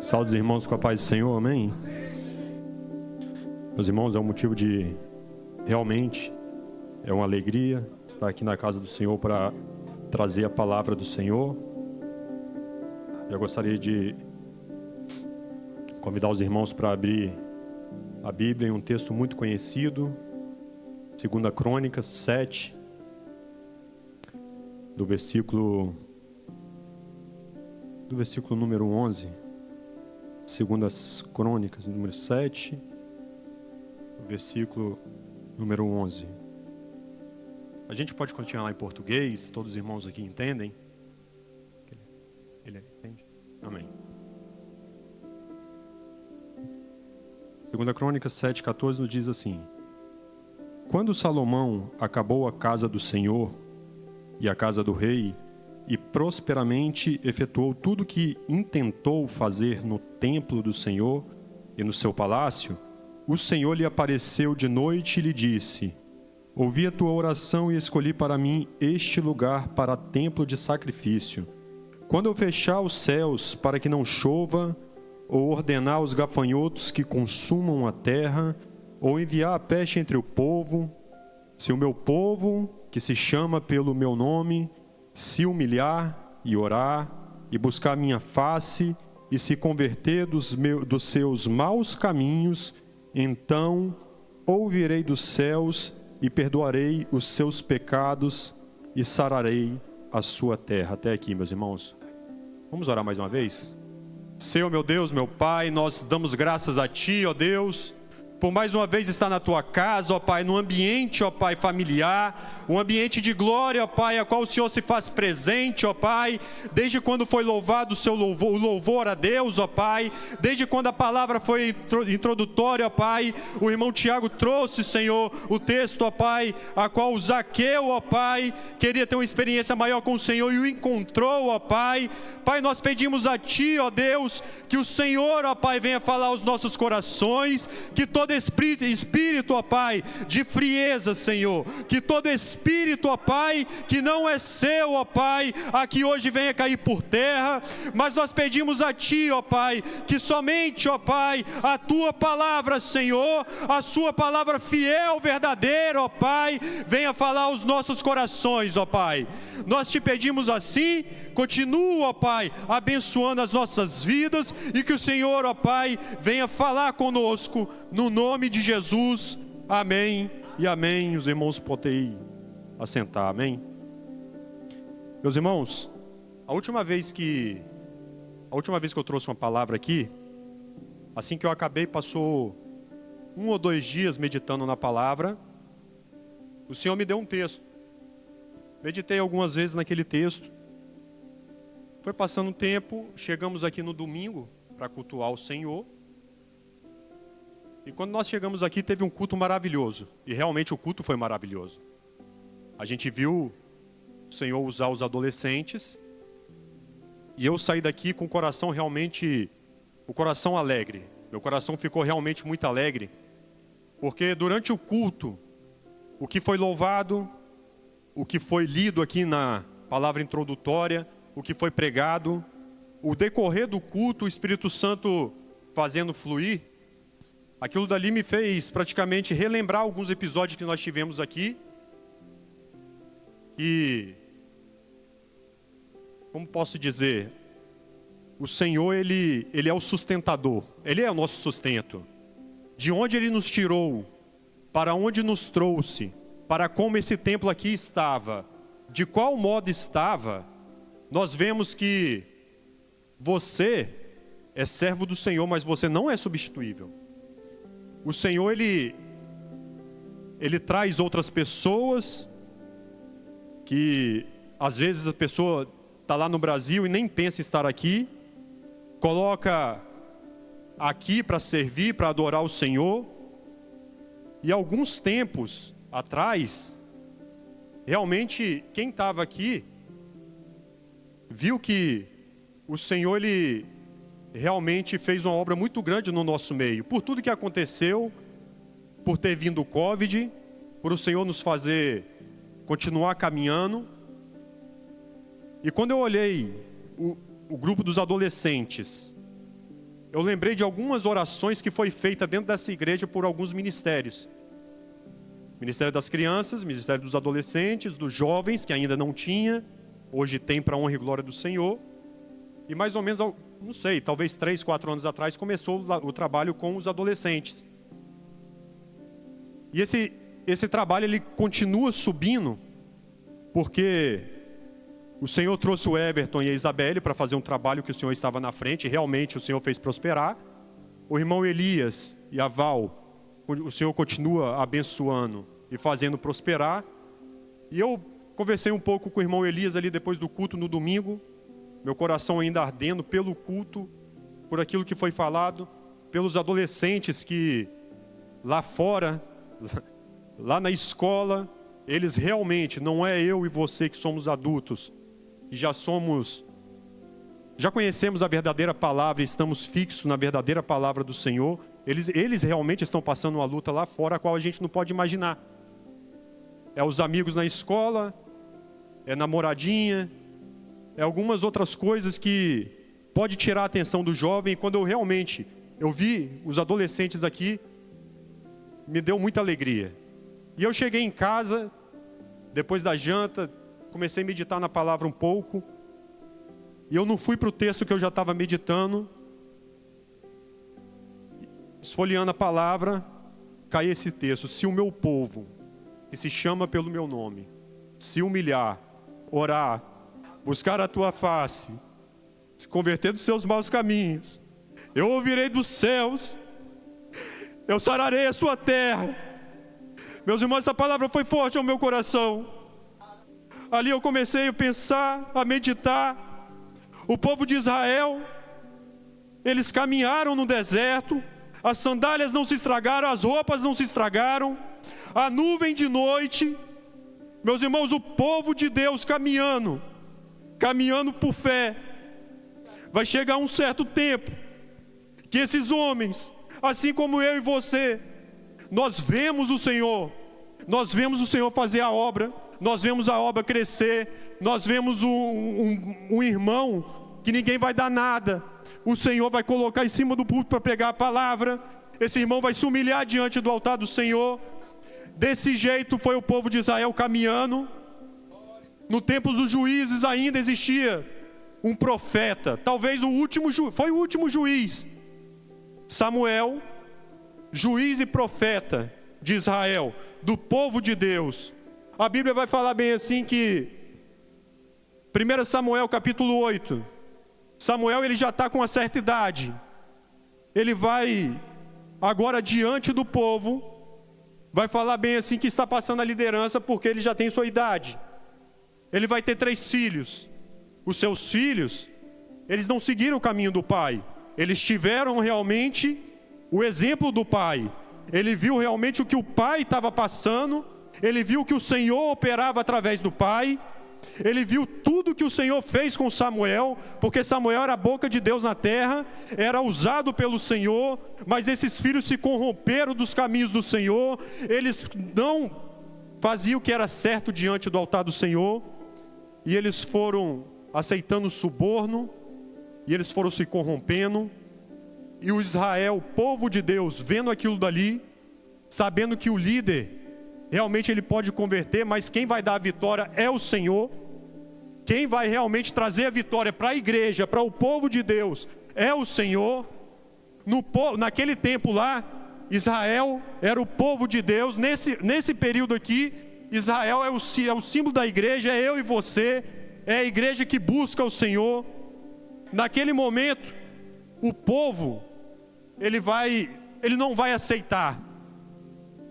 Saúde os irmãos com a paz do Senhor, amém? Meus irmãos, é um motivo de, realmente, é uma alegria estar aqui na casa do Senhor para trazer a palavra do Senhor. Eu gostaria de convidar os irmãos para abrir a Bíblia em um texto muito conhecido, 2 Crônicas 7, do versículo número 11, 2 Crônicas, número 7, versículo número 11. A gente pode continuar lá em português, todos os irmãos aqui entendem? Ele entende? Amém. 2 Crônicas 7,14 nos diz assim: Quando Salomão acabou a casa do Senhor e a casa do rei, e prosperamente efetuou tudo que intentou fazer no templo do Senhor e no seu palácio, o Senhor lhe apareceu de noite e lhe disse: Ouvi a tua oração e escolhi para mim este lugar para templo de sacrifício. Quando eu fechar os céus para que não chova, ou ordenar os gafanhotos que consumam a terra, ou enviar a peste entre o povo, se o meu povo, que se chama pelo meu nome, se humilhar e orar, e buscar minha face, e se converter dos seus maus caminhos, então ouvirei dos céus e perdoarei os seus pecados e sararei a sua terra. Até aqui, meus irmãos. Vamos orar mais uma vez? Senhor, meu Deus, meu Pai, nós damos graças a Ti, ó Deus, por mais uma vez estar na Tua casa, ó Pai, num ambiente, ó Pai, familiar, um ambiente de glória, ó Pai, a qual o Senhor se faz presente, ó Pai, desde quando foi louvado o louvor a Deus, ó Pai, desde quando a palavra foi introdutória, ó Pai, o irmão Tiago trouxe, Senhor, o texto, ó Pai, a qual o Zaqueu, ó Pai, queria ter uma experiência maior com o Senhor e o encontrou, ó Pai. Pai, nós pedimos a Ti, ó Deus, que o Senhor, ó Pai, venha falar aos nossos corações, que todo espírito, ó Pai, de frieza, Senhor, que todo espírito, ó Pai, que não é seu, ó Pai, aqui hoje venha cair por terra, mas nós pedimos a Ti, ó Pai, que somente, ó Pai, a Tua palavra, Senhor, a Sua palavra fiel, verdadeira, ó Pai, venha falar aos nossos corações, ó Pai. Nós Te pedimos assim, continua, ó Pai, abençoando as nossas vidas e que o Senhor, ó Pai, venha falar conosco no nome de Jesus. Amém e amém. Os irmãos podem assentar, amém. Meus irmãos, a última vez que eu trouxe uma palavra aqui, assim que eu acabei, passou 1 ou 2 dias meditando na palavra, o Senhor me deu um texto. Meditei algumas vezes naquele texto. Foi passando um tempo, chegamos aqui no domingo para cultuar o Senhor. E quando nós chegamos aqui, teve um culto maravilhoso. E realmente o culto foi maravilhoso. A gente viu o Senhor usar os adolescentes. E eu saí daqui com o coração realmente, o coração alegre. Meu coração ficou realmente muito alegre. Porque durante o culto, o que foi louvado, o que foi lido aqui na palavra introdutória, o que foi pregado, o decorrer do culto, o Espírito Santo fazendo fluir, aquilo dali me fez praticamente relembrar alguns episódios que nós tivemos aqui. E, como posso dizer, o Senhor, Ele é o sustentador, Ele é o nosso sustento. De onde Ele nos tirou, para onde nos trouxe, para como esse templo aqui estava, de qual modo estava, nós vemos que você é servo do Senhor, mas você não é substituível. O Senhor, Ele traz outras pessoas, que às vezes a pessoa está lá no Brasil e nem pensa em estar aqui, coloca aqui para servir, para adorar o Senhor. E alguns tempos atrás, realmente quem estava aqui viu que o Senhor, Ele realmente fez uma obra muito grande no nosso meio. Por tudo que aconteceu, por ter vindo o Covid, por o Senhor nos fazer continuar caminhando. E quando eu olhei o grupo dos adolescentes, eu lembrei de algumas orações que foi feita dentro dessa igreja por alguns ministérios. Ministério das crianças, Ministério dos adolescentes, dos jovens, que ainda não tinha, hoje tem, para a honra e glória do Senhor. E mais ou menos, não sei, talvez 3, 4 anos atrás, começou o trabalho com os adolescentes. E esse trabalho, ele continua subindo, porque o Senhor trouxe o Everton e a Isabelle para fazer um trabalho que o Senhor estava na frente, e realmente o Senhor fez prosperar. O irmão Elias e a Val, o Senhor continua abençoando e fazendo prosperar. E eu conversei um pouco com o irmão Elias ali depois do culto no domingo, meu coração ainda ardendo pelo culto, por aquilo que foi falado, pelos adolescentes que lá fora, lá na escola, eles realmente, não é eu e você que somos adultos, que já conhecemos a verdadeira palavra e estamos fixos na verdadeira palavra do Senhor. Eles realmente estão passando uma luta lá fora, a qual a gente não pode imaginar. É os amigos na escola, é namoradinha, é algumas outras coisas que pode tirar a atenção do jovem. E quando eu vi os adolescentes aqui, me deu muita alegria. E eu cheguei em casa, depois da janta, comecei a meditar na palavra um pouco, e eu não fui para o texto que eu já estava meditando. Esfolheando a palavra, cai esse texto: se o meu povo, que se chama pelo meu nome, se humilhar, orar, buscar a tua face, se converter dos seus maus caminhos, eu ouvirei dos céus, eu sararei a sua terra. Meus irmãos, essa palavra foi forte ao meu coração. Ali eu comecei a pensar, a meditar. O povo de Israel, eles caminharam no deserto, as sandálias não se estragaram, as roupas não se estragaram, a nuvem de noite. Meus irmãos, o povo de Deus caminhando por fé. Vai chegar um certo tempo que esses homens, assim como eu e você, nós vemos o Senhor fazer a obra, nós vemos a obra crescer, nós vemos um irmão que ninguém vai dar nada, o Senhor vai colocar em cima do púlpito para pregar a palavra, esse irmão vai se humilhar diante do altar do Senhor. Desse jeito foi o povo de Israel caminhando. No tempo dos juízes ainda existia um profeta, talvez foi o último juiz, Samuel, juiz e profeta de Israel, do povo de Deus. A Bíblia vai falar bem assim que 1 Samuel capítulo 8, Samuel ele já está com uma certa idade, ele vai agora diante do povo, vai falar bem assim que está passando a liderança porque ele já tem sua idade. Ele vai ter 3 filhos. Os seus filhos, eles não seguiram o caminho do pai. Eles tiveram realmente o exemplo do pai. Ele viu realmente o que o pai estava passando. Ele viu que o Senhor operava através do pai. Ele viu tudo que o Senhor fez com Samuel, porque Samuel era a boca de Deus na terra, era usado pelo Senhor, mas esses filhos se corromperam dos caminhos do Senhor. Eles não faziam o que era certo diante do altar do Senhor, e eles foram aceitando suborno, e eles foram se corrompendo. E o Israel, o povo de Deus, vendo aquilo dali, sabendo que o líder realmente ele pode converter, mas quem vai dar a vitória é o Senhor. Quem vai realmente trazer a vitória para a igreja, para o povo de Deus, é o Senhor. Naquele tempo lá, Israel era o povo de Deus. Nesse período aqui, Israel é o símbolo da igreja, é eu e você, é a igreja que busca o Senhor. Naquele momento, o povo, ele não vai aceitar.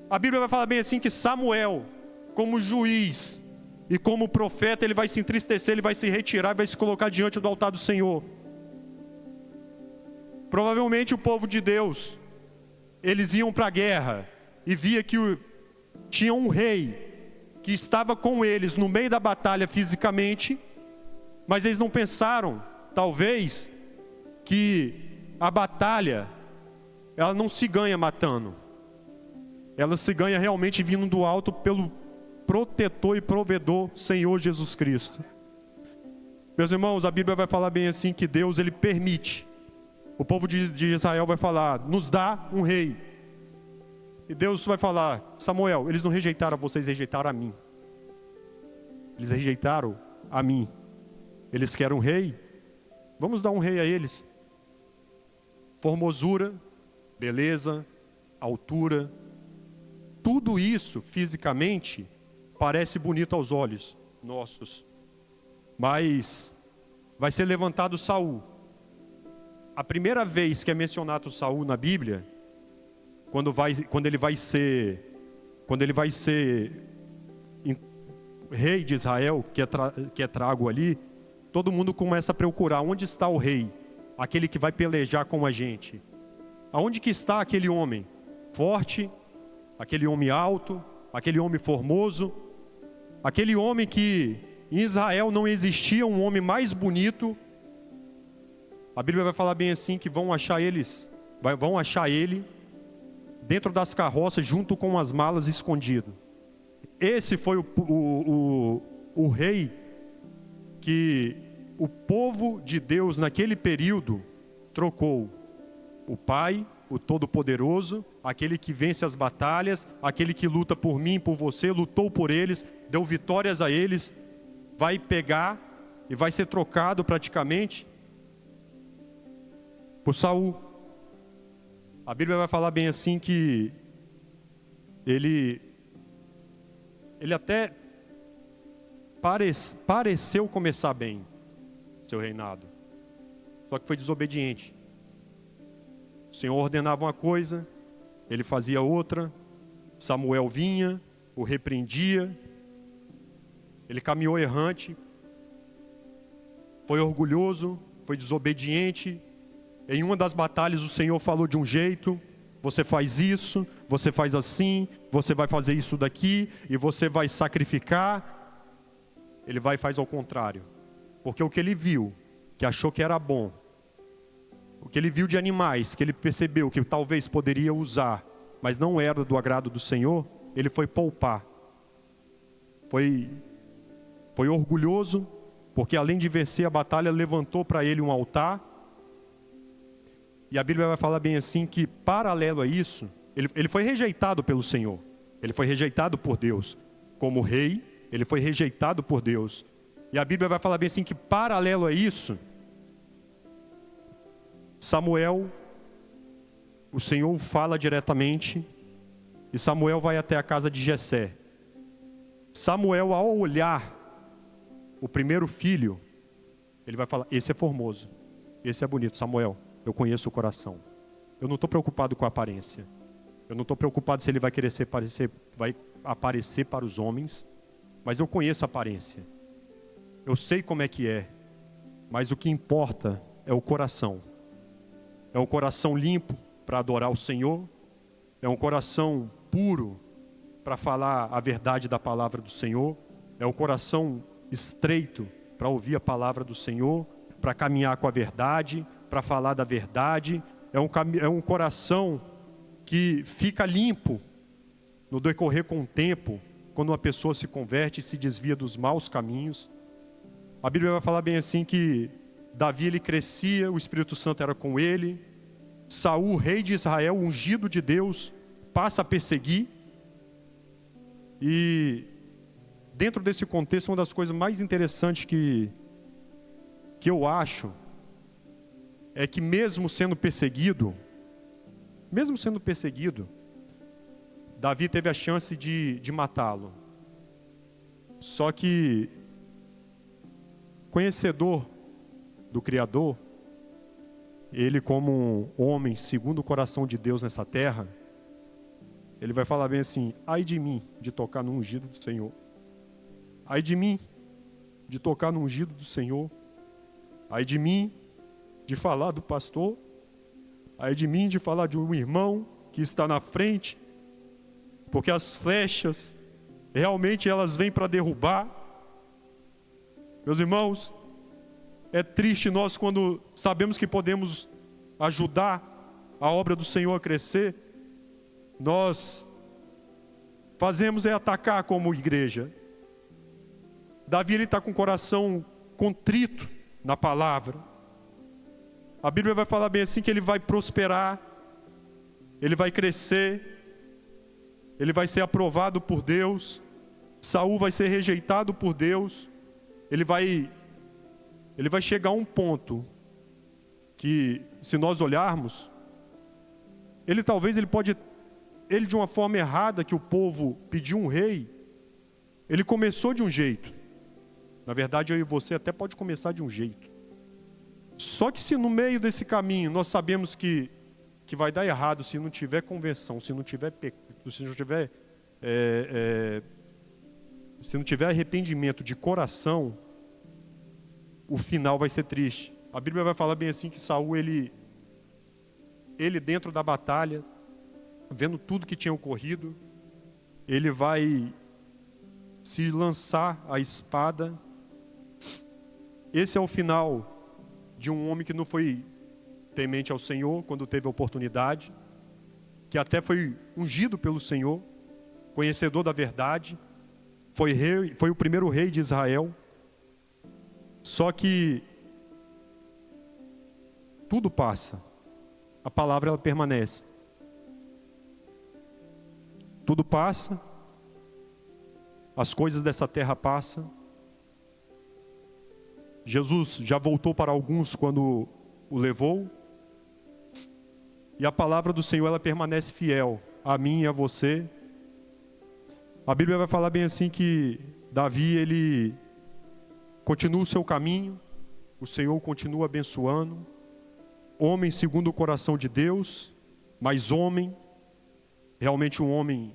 A Bíblia vai falar bem assim que Samuel, como juiz e como profeta, ele vai se entristecer, ele vai se retirar, vai se colocar diante do altar do Senhor. Provavelmente o povo de Deus, eles iam para a guerra e via que tinha um rei que estava com eles no meio da batalha fisicamente, mas eles não pensaram, talvez, que a batalha, ela não se ganha matando. Ela se ganha realmente vindo do alto pelo protetor e provedor Senhor Jesus Cristo. Meus irmãos, a Bíblia vai falar bem assim que Deus ele permite O povo de Israel vai falar: nos dá um rei. E Deus vai falar: Samuel, eles não rejeitaram vocês, rejeitaram a mim. Eles rejeitaram a mim. Eles querem um rei? Vamos dar um rei a eles. Formosura, beleza, altura, tudo isso fisicamente parece bonito aos olhos nossos. Mas vai ser levantado Saul. A primeira vez que é mencionado Saul na Bíblia, quando ele vai ser rei de Israel, que é trago ali, todo mundo começa a procurar: onde está o rei? Aquele que vai pelejar com a gente. Aonde que está aquele homem forte, aquele homem alto, aquele homem formoso, aquele homem que em Israel não existia um homem mais bonito? A Bíblia vai falar bem assim, que vão achar ele dentro das carroças, junto com as malas, escondido. Esse foi o rei que o povo de Deus naquele período trocou. O Pai, o Todo-Poderoso, aquele que vence as batalhas, aquele que luta por mim, por você, lutou por eles, deu vitórias a eles, vai pegar e vai ser trocado praticamente por Saul. A Bíblia vai falar bem assim que ele até pareceu começar bem seu reinado, só que foi desobediente. O Senhor ordenava uma coisa, ele fazia outra. Samuel vinha, o repreendia, ele caminhou errante, foi orgulhoso, foi desobediente. Em uma das batalhas o Senhor falou de um jeito: você faz isso, você faz assim, você vai fazer isso daqui, e você vai sacrificar. Ele vai e faz ao contrário, porque o que ele viu, que achou que era bom, o que ele viu de animais, que ele percebeu que talvez poderia usar, mas não era do agrado do Senhor, ele foi poupar. Foi orgulhoso, porque além de vencer a batalha, levantou para ele um altar. E a Bíblia vai falar bem assim que, paralelo a isso, ele foi rejeitado pelo Senhor. Ele foi rejeitado por Deus. Como rei, ele foi rejeitado por Deus. E a Bíblia vai falar bem assim que, paralelo a isso, Samuel, o Senhor fala diretamente, e Samuel vai até a casa de Jessé. Samuel, ao olhar o primeiro filho, ele vai falar: esse é formoso, esse é bonito. Samuel, eu conheço o coração. Eu não estou preocupado com a aparência. Eu não estou preocupado se ele vai aparecer para os homens, mas eu conheço a aparência. Eu sei como é que é, mas o que importa é o coração. É um coração limpo para adorar o Senhor. É um coração puro para falar a verdade da palavra do Senhor. É um coração estreito para ouvir a palavra do Senhor, para caminhar com a verdade, para falar da verdade. É um coração que fica limpo no decorrer com o tempo, quando uma pessoa se converte e se desvia dos maus caminhos. A Bíblia vai falar bem assim que Davi, ele crescia, o Espírito Santo era com ele. Saul, rei de Israel, ungido de Deus, passa a perseguir. E dentro desse contexto, uma das coisas mais interessantes que eu acho é que mesmo sendo perseguido, Davi teve a chance de matá-lo. Só que, conhecedor do Criador, ele, como um homem segundo o coração de Deus nessa terra, ele vai falar bem assim: ai de mim de tocar no ungido do Senhor. Ai de mim de tocar no ungido do Senhor. Ai de mim de falar do pastor. Ai de mim de falar de um irmão que está na frente, porque as flechas realmente elas vêm para derrubar. Meus irmãos, é triste nós quando sabemos que podemos ajudar a obra do Senhor a crescer, nós fazemos é atacar como igreja. Davi, ele está com o coração contrito na palavra. A Bíblia vai falar bem assim que ele vai prosperar, ele vai crescer, ele vai ser aprovado por Deus. Saul vai ser rejeitado por Deus. Ele vai chegar a um ponto que, se nós olharmos, ele de uma forma errada, que o povo pediu um rei, ele começou de um jeito. Na verdade, eu e você até pode começar de um jeito. Só que se no meio desse caminho nós sabemos que vai dar errado, se não tiver conversão, se não tiver arrependimento de coração, o final vai ser triste. A Bíblia vai falar bem assim que Saul, ele dentro da batalha, vendo tudo que tinha ocorrido, ele vai se lançar a espada. Esse é o final de um homem que não foi temente ao Senhor quando teve a oportunidade, que até foi ungido pelo Senhor, conhecedor da verdade, foi o primeiro rei de Israel. Só que tudo passa, a palavra ela permanece. Tudo passa, as coisas dessa terra passam. Jesus já voltou para alguns quando o levou, e a palavra do Senhor ela permanece fiel a mim e a você. A Bíblia vai falar bem assim que Davi, ele continua o seu caminho, o Senhor continua abençoando, homem segundo o coração de Deus, mas homem, realmente um homem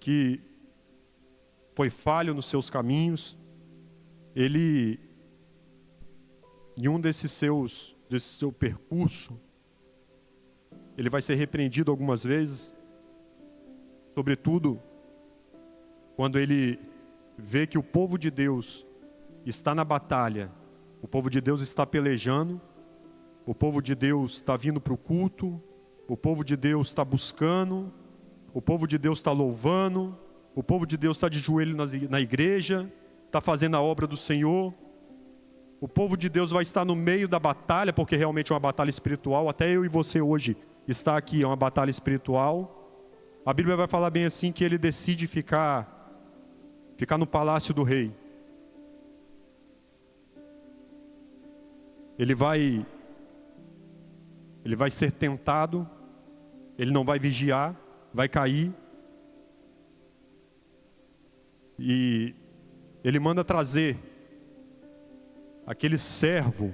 que foi falho nos seus caminhos. Ele, em um desse seu percurso, ele vai ser repreendido algumas vezes, sobretudo quando ele vê que o povo de Deus está na batalha, o povo de Deus está pelejando, o povo de Deus está vindo para o culto, o povo de Deus está buscando, o povo de Deus está louvando, o povo de Deus está de joelho na igreja, está fazendo a obra do Senhor. O povo de Deus vai estar no meio da batalha, porque realmente é uma batalha espiritual. Até eu e você hoje está aqui, é uma batalha espiritual. A Bíblia vai falar bem assim que ele decide ficar no palácio do rei. Ele vai ser tentado, ele não vai vigiar, vai cair. E ele manda trazer aquele servo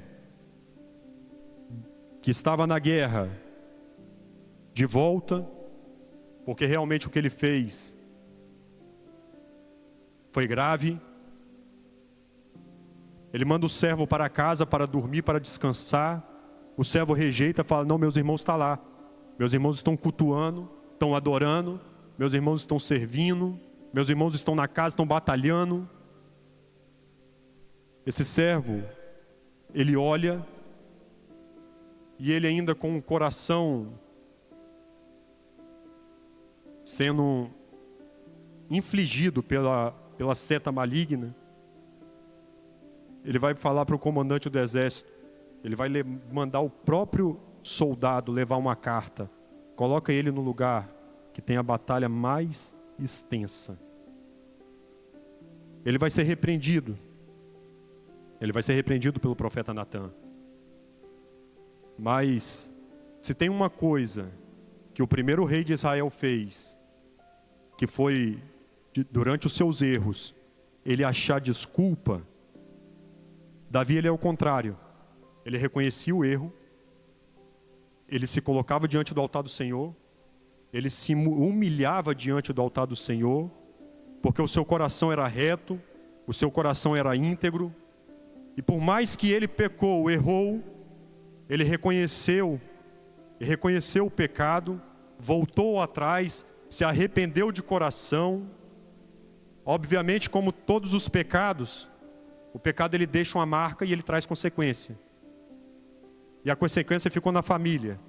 que estava na guerra de volta, porque realmente o que ele fez foi grave. Ele manda o servo para casa para dormir, para descansar. O servo rejeita, fala: não, meus irmãos estão lá, meus irmãos estão cultuando, estão adorando, meus irmãos estão servindo, meus irmãos estão na casa, estão batalhando. Esse servo, ele olha, e ele ainda com o coração sendo infligido pela seta maligna, ele vai falar para o comandante do exército, ele vai mandar o próprio soldado levar uma carta, coloca ele no lugar que tem a batalha mais extensa. Ele vai ser repreendido. Ele vai ser repreendido pelo profeta Natã. Mas, se tem uma coisa que o primeiro rei de Israel fez, que foi, durante os seus erros, ele achar desculpa, Davi, ele é o contrário. Ele reconhecia o erro, ele se colocava diante do altar do Senhor, ele se humilhava diante do altar do Senhor, porque o seu coração era reto, o seu coração era íntegro. E por mais que ele pecou, errou, ele reconheceu o pecado, voltou atrás, se arrependeu de coração. Obviamente, como todos os pecados, o pecado ele deixa uma marca e ele traz consequência. E a consequência ficou na família.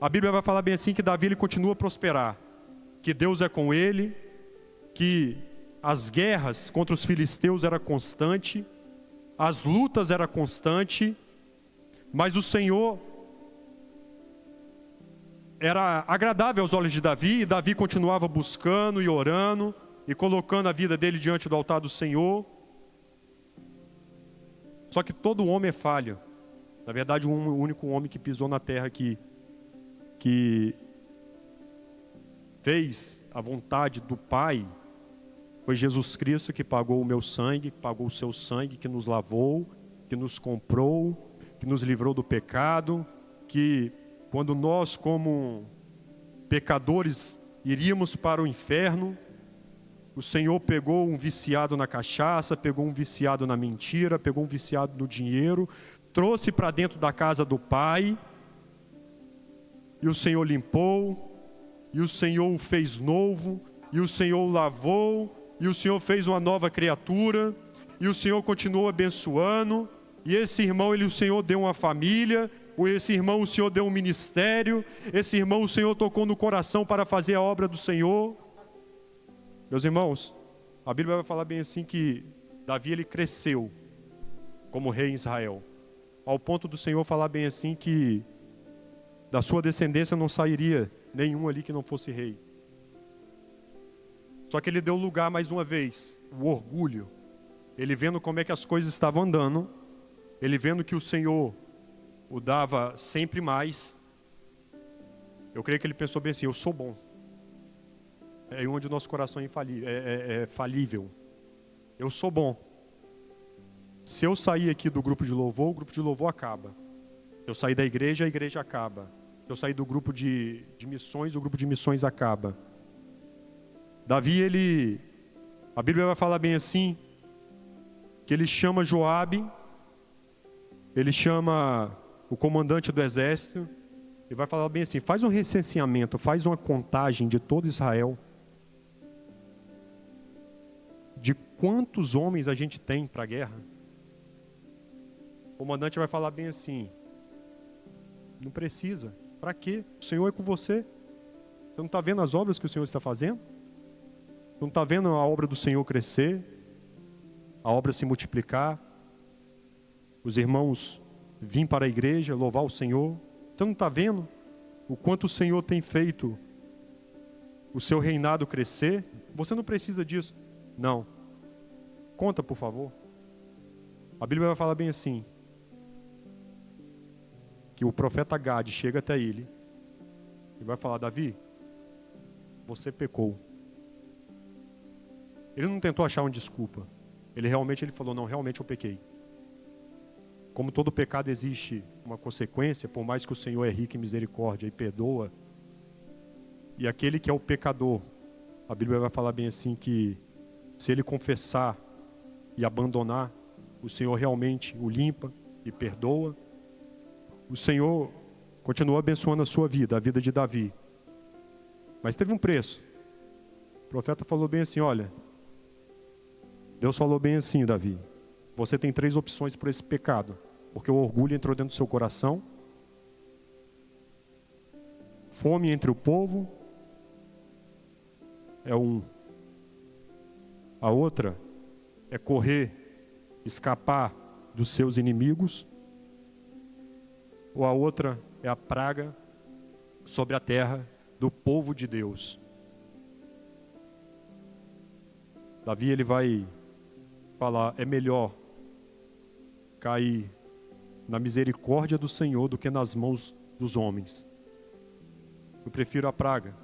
A Bíblia vai falar bem assim que Davi ele continua a prosperar, que Deus é com ele, que as guerras contra os filisteus eram constantes, as lutas eram constantes. Mas o Senhor era agradável aos olhos de Davi, e Davi continuava buscando e orando, e colocando a vida dele diante do altar do Senhor. Só que todo homem é falho. Na verdade, o único homem que pisou na terra que fez a vontade do Pai foi Jesus Cristo, que pagou o meu sangue, que pagou o seu sangue, que nos lavou, que nos comprou, que nos livrou do pecado, que quando nós, como pecadores, iríamos para o inferno, o Senhor pegou um viciado na cachaça, pegou um viciado na mentira, pegou um viciado no dinheiro, trouxe para dentro da casa do Pai, e o Senhor limpou, e o Senhor o fez novo, e o Senhor o lavou, e o Senhor fez uma nova criatura, e o Senhor continuou abençoando, e esse irmão, o Senhor deu uma família, esse irmão o Senhor deu um ministério, esse irmão o Senhor tocou no coração para fazer a obra do Senhor. Meus irmãos, a Bíblia vai falar bem assim que Davi ele cresceu como rei em Israel, ao ponto do Senhor falar bem assim que da sua descendência não sairia nenhum ali que não fosse rei. Só que ele deu lugar mais uma vez, o orgulho. Ele vendo como é que as coisas estavam andando, ele vendo que o Senhor o dava sempre mais, eu creio que ele pensou bem assim, eu sou bom. É onde o nosso coração é falível. Eu sou bom. Se eu sair aqui do grupo de louvor, o grupo de louvor acaba. Se eu sair da igreja, a igreja acaba. Se eu sair do grupo de missões, o grupo de missões acaba. Davi, a Bíblia vai falar bem assim, que ele chama Joabe, ele chama o comandante do exército, e vai falar bem assim, faz um recenseamento, faz uma contagem de todo Israel, de quantos homens a gente tem para a guerra. O comandante vai falar bem assim, não precisa, para quê? O Senhor é com você. Você não está vendo as obras que o Senhor está fazendo? Você não está vendo a obra do Senhor crescer, a obra se multiplicar, os irmãos virem para a igreja, louvar o Senhor? Você não está vendo o quanto o Senhor tem feito o seu reinado crescer? Você não precisa disso. Não. Conta, por favor. A Bíblia vai falar bem assim, que o profeta Gade chega até ele e vai falar, Davi, você pecou. Ele não tentou achar uma desculpa. Ele falou, não, realmente eu pequei. Como todo pecado existe uma consequência, por mais que o Senhor é rico em misericórdia e perdoa, e aquele que é o pecador, a Bíblia vai falar bem assim que se ele confessar e abandonar, o Senhor realmente o limpa e perdoa. O Senhor continua abençoando a sua vida, a vida de Davi. Mas teve um preço. O profeta falou bem assim, olha, Deus falou bem assim, Davi, você tem 3 opções por esse pecado, porque o orgulho entrou dentro do seu coração, fome entre o povo, a outra é correr, escapar dos seus inimigos, ou a outra é a praga sobre a terra do povo de Deus. Davi ele vai falar, é melhor cair na misericórdia do Senhor do que nas mãos dos homens. Eu prefiro a praga.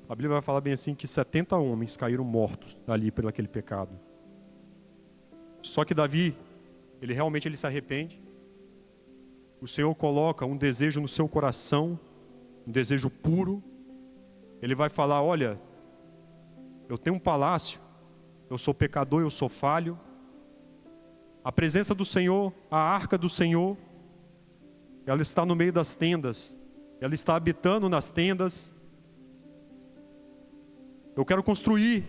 A Bíblia vai falar bem assim que 70 homens caíram mortos ali por aquele pecado. Só que Davi, ele realmente se arrepende. O Senhor coloca um desejo no seu coração, um desejo puro. Ele vai falar, olha, eu tenho um palácio, eu sou pecador, eu sou falho. A presença do Senhor, a arca do Senhor, ela está no meio das tendas, ela está habitando nas tendas. Eu quero construir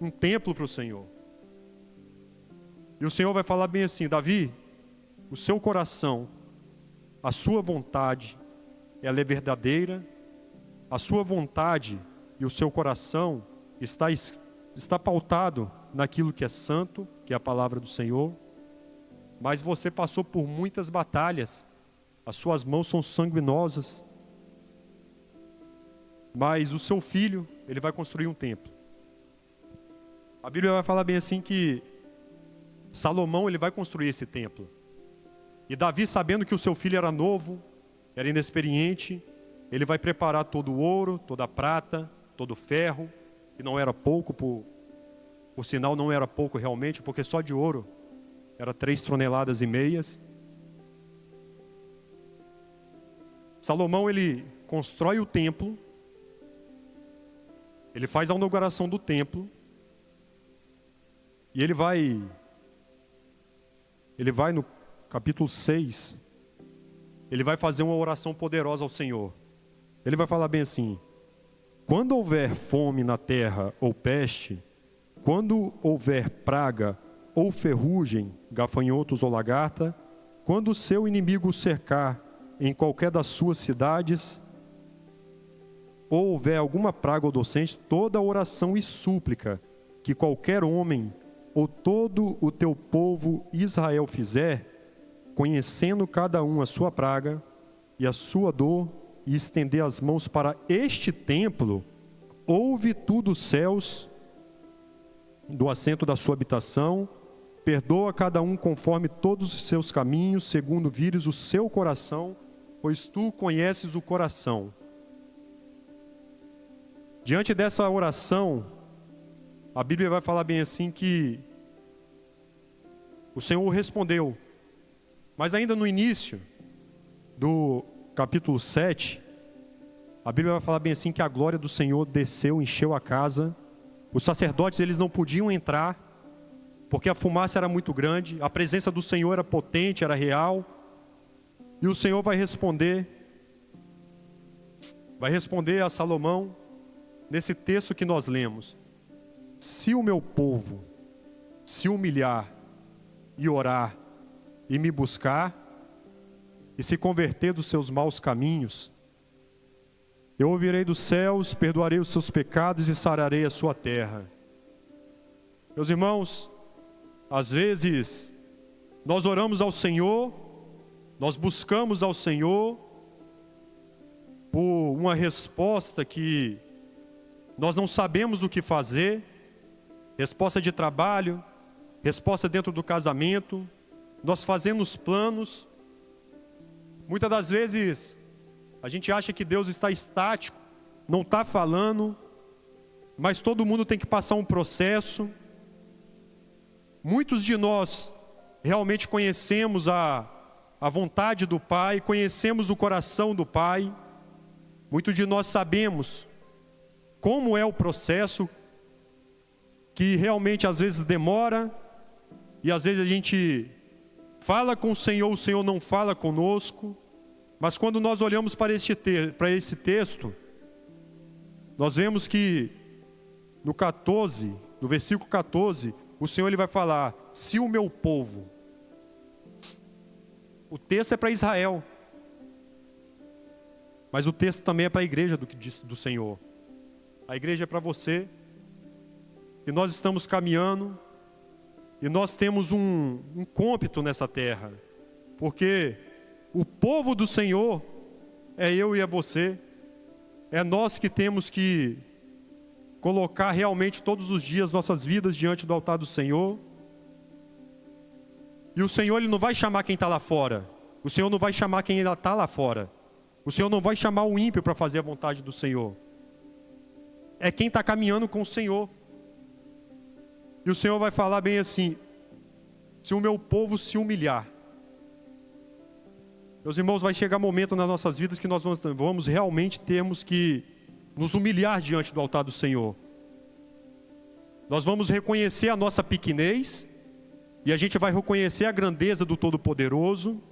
um templo para o Senhor. E o Senhor vai falar bem assim, Davi, o seu coração, a sua vontade, ela é verdadeira, a sua vontade e o seu coração está pautado naquilo que é santo, que é a palavra do Senhor. mas você passou por muitas batalhas, as suas mãos são sanguinosas, mas o seu filho, ele vai construir um templo. A Bíblia vai falar bem assim que Salomão, ele vai construir esse templo. E Davi, sabendo que o seu filho era novo, era inexperiente, ele vai preparar todo o ouro, toda a prata, todo o ferro, que não era pouco, por sinal não era pouco realmente, porque só de ouro era 3,5 toneladas. Salomão, ele constrói o templo, ele faz a inauguração do templo, e ele vai no capítulo 6, ele vai fazer uma oração poderosa ao Senhor. Ele vai falar bem assim: quando houver fome na terra ou peste, quando houver praga ou ferrugem, gafanhotos ou lagarta, quando o seu inimigo o cercar em qualquer das suas cidades, ou houver alguma praga ou docente, toda oração e súplica que qualquer homem ou todo o teu povo Israel fizer, conhecendo cada um a sua praga e a sua dor, e estender as mãos para este templo, ouve tu dos céus, do assento da sua habitação, perdoa cada um conforme todos os seus caminhos, segundo vires o seu coração, pois tu conheces o coração. Diante dessa oração, a Bíblia vai falar bem assim que o Senhor respondeu. Mas ainda no início do capítulo 7, a Bíblia vai falar bem assim que a glória do Senhor desceu, encheu a casa. Os sacerdotes, eles não podiam entrar, porque a fumaça era muito grande, a presença do Senhor era potente, era real. E o Senhor vai responder a Salomão, nesse texto que nós lemos: se o meu povo se humilhar e orar e me buscar e se converter dos seus maus caminhos, eu ouvirei dos céus, perdoarei os seus pecados e sararei a sua terra. Meus irmãos, às vezes nós oramos ao Senhor, nós buscamos ao Senhor por uma resposta que nós não sabemos o que fazer, resposta de trabalho, resposta dentro do casamento, nós fazemos planos. Muitas das vezes a gente acha que Deus está estático, não está falando, mas todo mundo tem que passar um processo. Muitos de nós realmente conhecemos a vontade do Pai, conhecemos o coração do Pai. Muitos de nós sabemos como é o processo, que realmente às vezes demora, e às vezes a gente fala com o Senhor não fala conosco. Mas quando nós olhamos para esse texto, nós vemos que no versículo 14, o Senhor ele vai falar: se o meu povo. O texto é para Israel, mas o texto também é para a igreja do Senhor. A igreja é para você, e nós estamos caminhando, e nós temos um cômpito nessa terra, porque o povo do Senhor é eu e é você. É nós que temos que colocar realmente todos os dias nossas vidas diante do altar do Senhor. E o Senhor ele não vai chamar quem está lá fora. O Senhor não vai chamar quem ainda está lá fora. O Senhor não vai chamar o ímpio para fazer a vontade do Senhor. É quem está caminhando com o Senhor. E o Senhor vai falar bem assim: se o meu povo se humilhar. Meus irmãos, vai chegar momento nas nossas vidas que nós vamos realmente termos que nos humilhar diante do altar do Senhor. Nós vamos reconhecer a nossa pequenez, e a gente vai reconhecer a grandeza do Todo-Poderoso.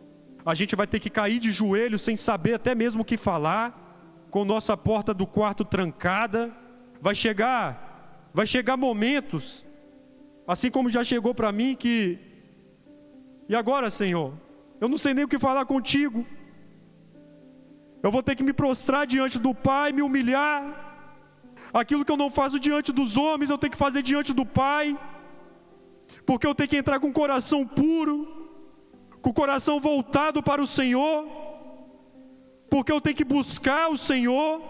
A gente vai ter que cair de joelhos sem saber até mesmo o que falar, com nossa porta do quarto trancada. Vai chegar momentos, assim como já chegou para mim, que... E agora, Senhor? Eu não sei nem o que falar contigo. Eu vou ter que me prostrar diante do Pai, me humilhar. Aquilo que eu não faço diante dos homens, eu tenho que fazer diante do Pai. Porque eu tenho que entrar com o coração puro. com o coração voltado para o Senhor, porque eu tenho que buscar o Senhor,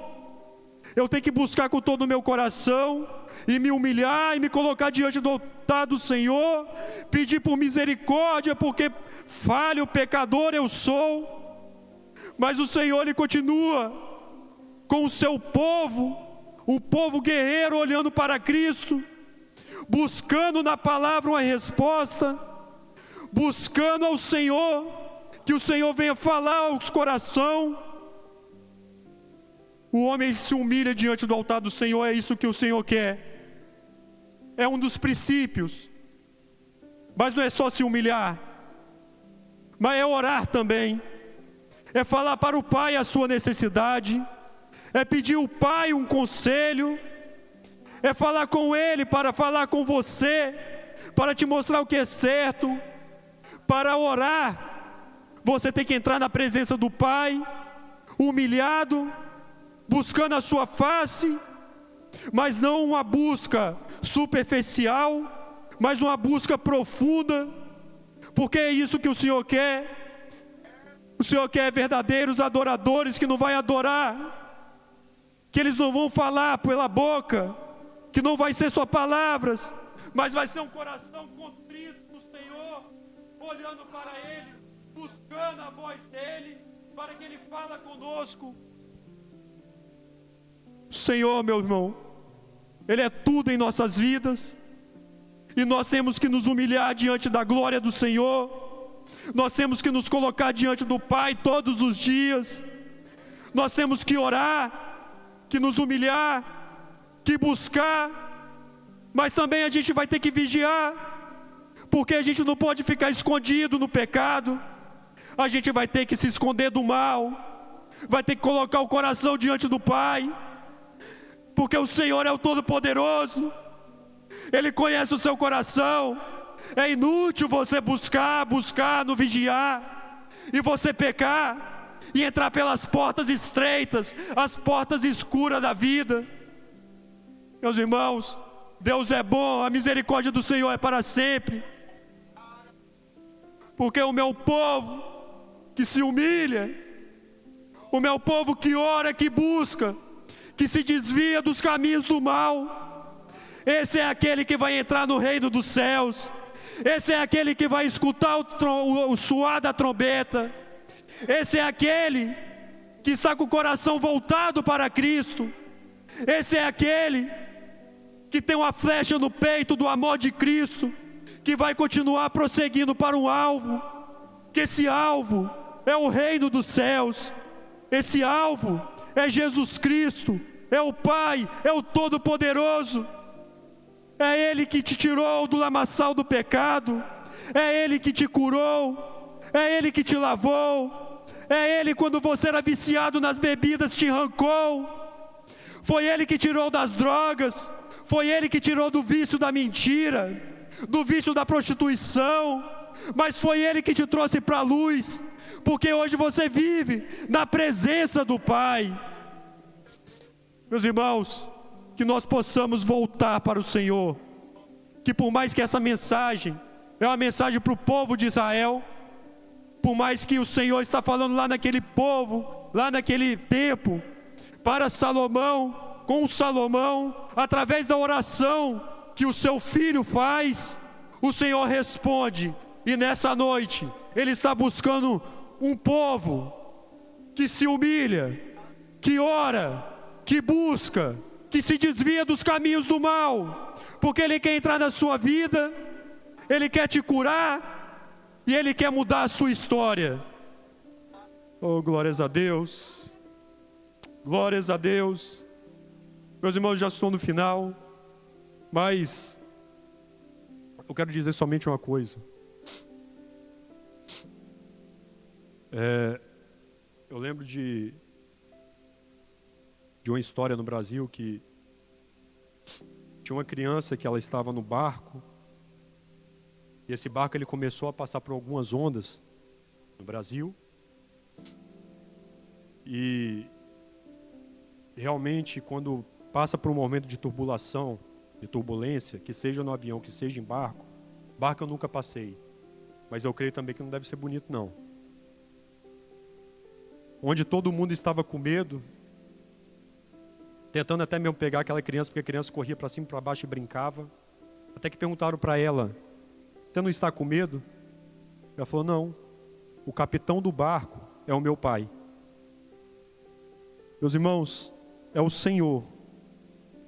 eu tenho que buscar com todo o meu coração, e me humilhar, e me colocar diante do altar do Senhor, pedir por misericórdia, porque falho, pecador eu sou. Mas o Senhor, Ele continua com o seu povo, um povo guerreiro olhando para Cristo, buscando na palavra uma resposta, buscando ao Senhor, que o Senhor venha falar aos corações. O homem se humilha diante do altar do Senhor, é isso que o Senhor quer. É um dos princípios. Mas não é só se humilhar, mas é orar também. É falar para o Pai a sua necessidade, é pedir ao Pai um conselho, é falar com Ele para falar com você, para te mostrar o que é certo. Para orar, você tem que entrar na presença do Pai, humilhado, buscando a sua face, mas não uma busca superficial, mas uma busca profunda, porque é isso que o Senhor quer. O Senhor quer verdadeiros adoradores que não vai adorar, que eles não vão falar pela boca, que não vai ser só palavras, mas vai ser um coração contrito no Senhor, olhando para Ele, buscando a voz dEle, para que Ele fale conosco. O Senhor, meu irmão, Ele é tudo em nossas vidas, e nós temos que nos humilhar diante da glória do Senhor. Nós temos que nos colocar diante do Pai todos os dias. Nós temos que orar, que nos humilhar, que buscar, mas também a gente vai ter que vigiar, porque a gente não pode ficar escondido no pecado. A gente vai ter que se esconder do mal, vai ter que colocar o coração diante do Pai, porque o Senhor é o Todo-Poderoso, Ele conhece o seu coração. É inútil você buscar no vigiar, e você pecar, e entrar pelas portas estreitas, as portas escuras da vida. Meus irmãos, Deus é bom, a misericórdia do Senhor é para sempre, porque o meu povo que se humilha, o meu povo que ora, que busca, que se desvia dos caminhos do mal, esse é aquele que vai entrar no reino dos céus. Esse é aquele que vai escutar o soar da trombeta. Esse é aquele que está com o coração voltado para Cristo. Esse é aquele que tem uma flecha no peito do amor de Cristo, que vai continuar prosseguindo para um alvo, que esse alvo é o reino dos céus. Esse alvo é Jesus Cristo, é o Pai, é o Todo-Poderoso. É Ele que te tirou do lamaçal do pecado, é Ele que te curou, é Ele que te lavou, é Ele, quando você era viciado nas bebidas, te arrancou. Foi Ele que tirou das drogas, foi Ele que tirou do vício da mentira, do vício da prostituição, mas foi Ele que te trouxe para a luz, porque hoje você vive na presença do Pai. Meus irmãos, que nós possamos voltar para o Senhor, que por mais que essa mensagem é uma mensagem para o povo de Israel, por mais que o Senhor está falando lá naquele povo, lá naquele tempo, para Salomão, com Salomão, através da oração que o seu filho faz, o Senhor responde, e nessa noite, Ele está buscando um povo que se humilha, que ora, que busca, que se desvia dos caminhos do mal, porque Ele quer entrar na sua vida, Ele quer te curar, e Ele quer mudar a sua história. Oh, glórias a Deus, glórias a Deus. Meus irmãos, já estou no final, mas eu quero dizer somente uma coisa. Eu lembro de uma história no Brasil que tinha uma criança que ela estava no barco, e esse barco ele começou a passar por algumas ondas no Brasil, e realmente quando passa por um momento de turbulência, que seja no avião, que seja em barco eu nunca passei, mas eu creio também que não deve ser bonito, não. Onde todo mundo estava com medo, tentando até mesmo pegar aquela criança, porque a criança corria para cima e para baixo e brincava. Até que perguntaram para ela: você não está com medo? Ela falou: não, o capitão do barco é o meu pai. Meus irmãos, é o Senhor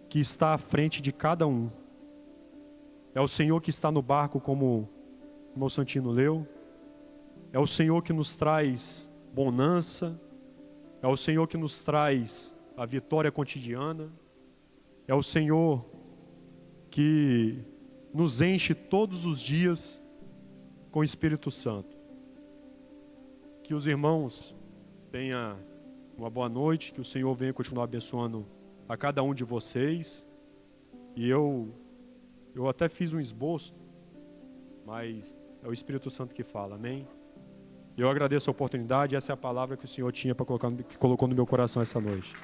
que está à frente de cada um. É o Senhor que está no barco, como o irmão Santino leu. É o Senhor que nos traz bonança. É o Senhor que nos traz a vitória cotidiana. É o Senhor que nos enche todos os dias com o Espírito Santo. Que os irmãos tenham uma boa noite, que o Senhor venha continuar abençoando a cada um de vocês. E eu até fiz um esboço, mas é o Espírito Santo que fala, amém? Eu agradeço a oportunidade, essa é a palavra que o Senhor tinha para colocar, que colocou no meu coração essa noite.